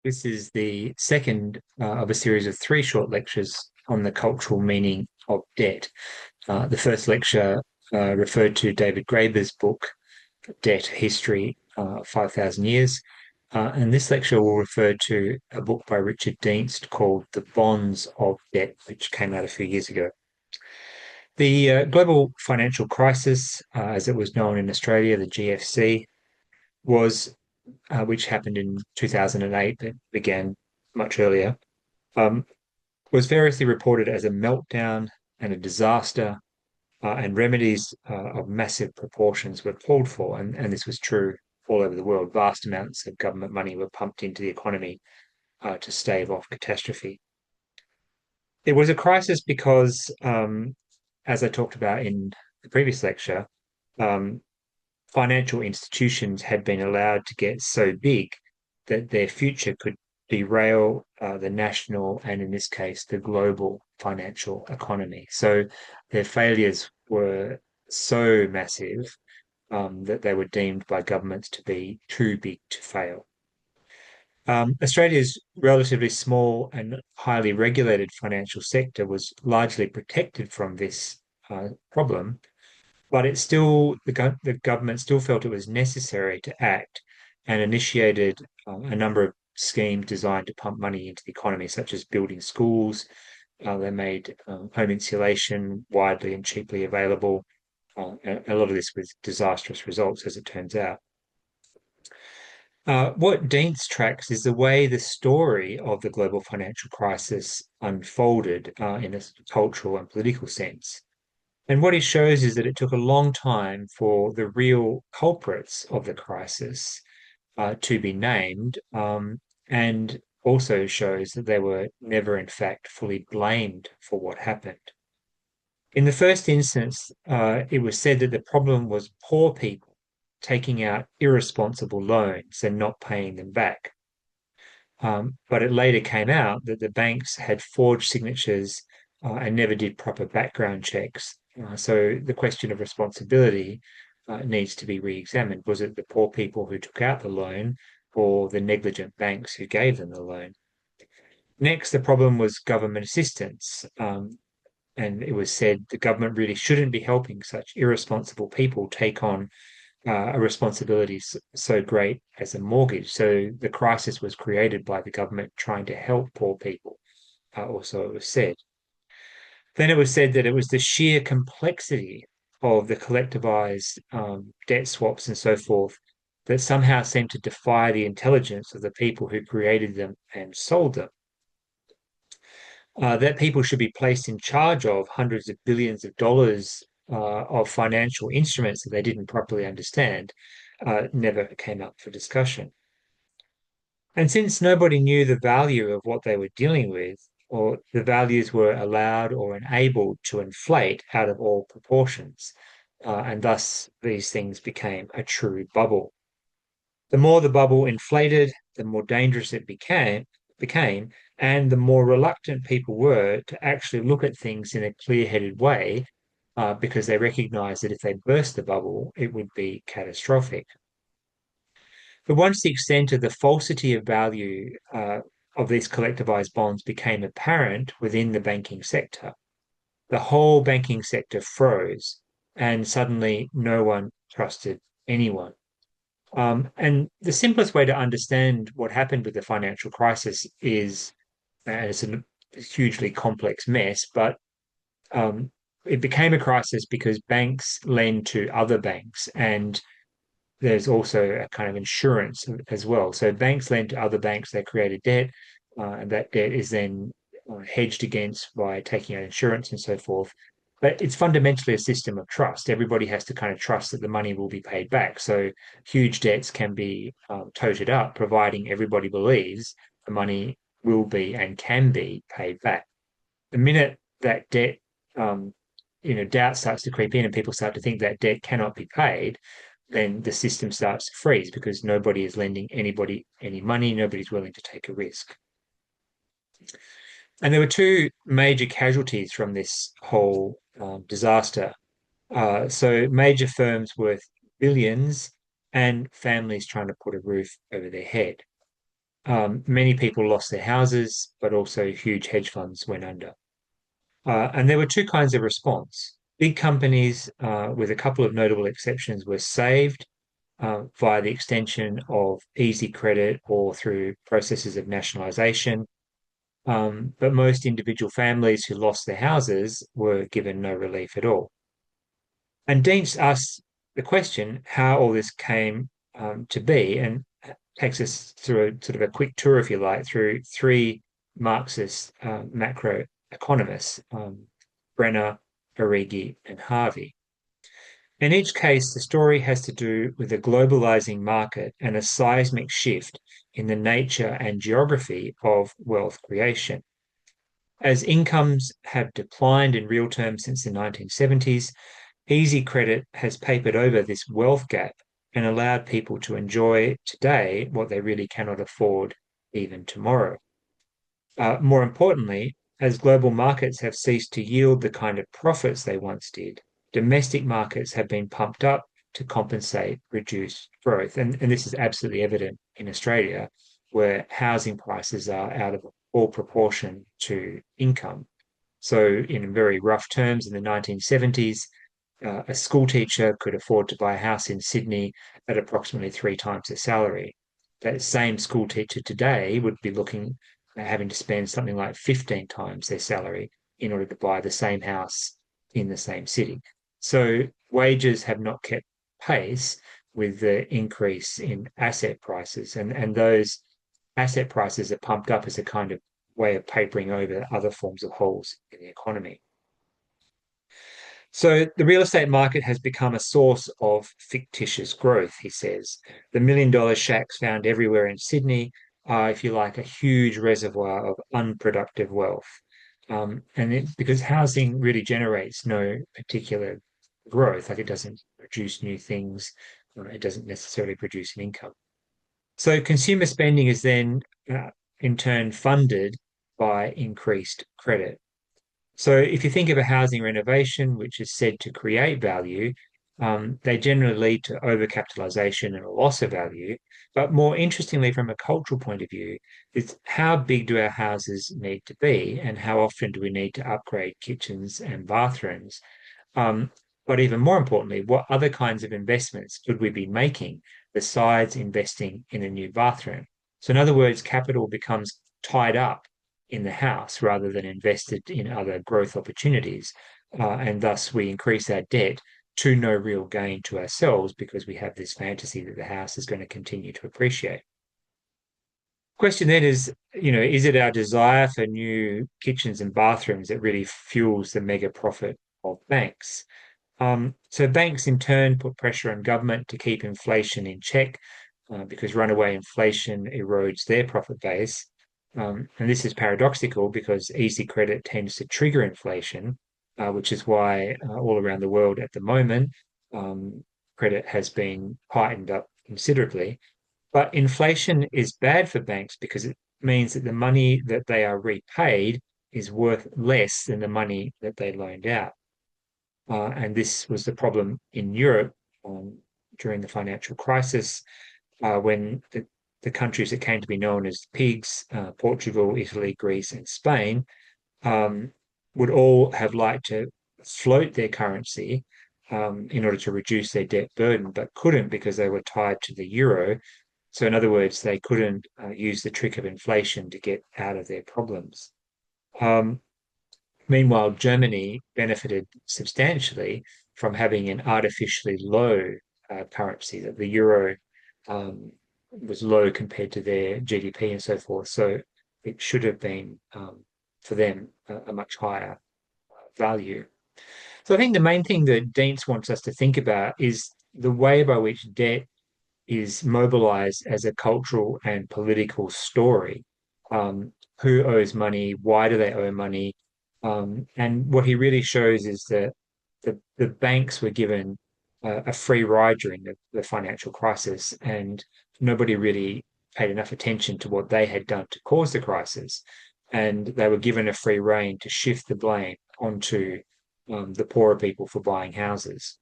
This is the second of a series of three short lectures on the cultural meaning of debt. The first lecture referred to David Graeber's book, Debt, History, 5,000 Years. And this lecture will refer to a book by Richard Dienst called The Bonds of Debt, which came out a few years ago. The global financial crisis, as it was known in Australia, the GFC, was which happened in 2008, that began much earlier, um, was variously reported as a meltdown and a disaster, and remedies of massive proportions were called for. And this was true all over the world. Vast amounts of government money were pumped into the economy to stave off catastrophe. It was a crisis because, as I talked about in the previous lecture, um, financial institutions had been allowed to get so big that their future could derail the national and, in this case, the global financial economy. So their failures were so massive that they were deemed by governments to be too big to fail. Australia's relatively small and highly regulated financial sector was largely protected from this problem, but the government still felt it was necessary to act and initiated a number of schemes designed to pump money into the economy, such as building schools. They made home insulation widely and cheaply available. A lot of this with disastrous results, as it turns out. What Dienst tracks is the way the story of the global financial crisis unfolded in a cultural and political sense. And what he shows is that it took a long time for the real culprits of the crisis to be named, and also shows that they were never, in fact, fully blamed for what happened. In the first instance, it was said that the problem was poor people taking out irresponsible loans and not paying them back. But it later came out that the banks had forged signatures and never did proper background checks. So the question of responsibility needs to be re-examined. Was it the poor people who took out the loan or the negligent banks who gave them the loan? Next, the problem was government assistance. And it was said the government really shouldn't be helping such irresponsible people take on a responsibility so great as a mortgage. So the crisis was created by the government trying to help poor people, or so it was said. Then it was said that it was the sheer complexity of the collectivized debt swaps and so forth that somehow seemed to defy the intelligence of the people who created them and sold them. That people should be placed in charge of hundreds of billions of dollars of financial instruments that they didn't properly understand never came up for discussion. And since nobody knew the value of what they were dealing with, or the values were allowed or enabled to inflate out of all proportions, and thus these things became a true bubble. The more the bubble inflated, the more dangerous it became, and the more reluctant people were to actually look at things in a clear-headed way, because they recognized that if they burst the bubble, it would be catastrophic. But once the extent of the falsity of value of these collectivized bonds became apparent within the banking sector, the whole banking sector froze, and suddenly no one trusted anyone. And the simplest way to understand what happened with the financial crisis is, and it's a hugely complex mess, but um, it became a crisis because banks lend to other banks, and there's also a kind of insurance as well. So banks lend to other banks, they create a debt, and that debt is then hedged against by taking out insurance and so forth. But it's fundamentally a system of trust. Everybody has to kind of trust that the money will be paid back. So huge debts can be toted up, providing everybody believes the money will be and can be paid back. The minute that debt, um, doubt starts to creep in and people start to think that debt cannot be paid, then the system starts to freeze because nobody is lending anybody any money, nobody's willing to take a risk. And there were two major casualties from this whole disaster. So major firms worth billions and families trying to put a roof over their head. Many people lost their houses, but also huge hedge funds went under. And there were two kinds of response. Big companies, with a couple of notable exceptions, were saved via the extension of easy credit or through processes of nationalization. But most individual families who lost their houses were given no relief at all. And Dienst asks the question how all this came to be and takes us through a sort of a quick tour, if you like, through three Marxist macroeconomists, Brenner, Origi, and Harvey. In each case, the story has to do with a globalizing market and a seismic shift in the nature and geography of wealth creation. As incomes have declined in real terms since the 1970s, easy credit has papered over this wealth gap and allowed people to enjoy today what they really cannot afford even tomorrow. More importantly, as global markets have ceased to yield the kind of profits they once did, domestic markets have been pumped up to compensate reduced growth. And this is absolutely evident in Australia, where housing prices are out of all proportion to income. So, in very rough terms, in the 1970s, a school teacher could afford to buy a house in Sydney at approximately three times their salary. That same school teacher today would be looking at having to spend something like 15 times their salary in order to buy the same house in the same city. So wages have not kept pace with the increase in asset prices, and those asset prices are pumped up as a kind of way of papering over other forms of holes in the economy. So the real estate market has become a source of fictitious growth, he says. The million-dollar shacks found everywhere in Sydney are, if you like, a huge reservoir of unproductive wealth. Because housing really generates no particular growth, like it doesn't produce new things, it doesn't necessarily produce an income. So consumer spending is then, in turn, funded by increased credit. So if you think of a housing renovation, which is said to create value, they generally lead to overcapitalization and a loss of value. But more interestingly, from a cultural point of view, it's how big do our houses need to be and how often do we need to upgrade kitchens and bathrooms? Um, but even more importantly, what other kinds of investments could we be making besides investing in a new bathroom? So in other words, capital becomes tied up in the house rather than invested in other growth opportunities. And thus we increase our debt to no real gain to ourselves because we have this fantasy that the house is going to continue to appreciate. Question then is, is it our desire for new kitchens and bathrooms that really fuels the mega profit of banks? So banks in turn put pressure on government to keep inflation in check because runaway inflation erodes their profit base. And this is paradoxical because easy credit tends to trigger inflation, which is why all around the world at the moment, credit has been tightened up considerably. But inflation is bad for banks because it means that the money that they are repaid is worth less than the money that they loaned out. And this was the problem in Europe during the financial crisis when the countries that came to be known as pigs, Portugal, Italy, Greece, and Spain, um, would all have liked to float their currency in order to reduce their debt burden, but couldn't because they were tied to the euro. So, in other words, they couldn't use the trick of inflation to get out of their problems. Um, Meanwhile, Germany benefited substantially from having an artificially low currency, that the euro was low compared to their GDP and so forth. So it should have been, for them, a much higher value. So I think the main thing that Dienst wants us to think about is the way by which debt is mobilized as a cultural and political story. Who owes money? Why do they owe money? And what he really shows is that the banks were given a free ride during the financial crisis, and nobody really paid enough attention to what they had done to cause the crisis. And they were given a free rein to shift the blame onto the poorer people for buying houses.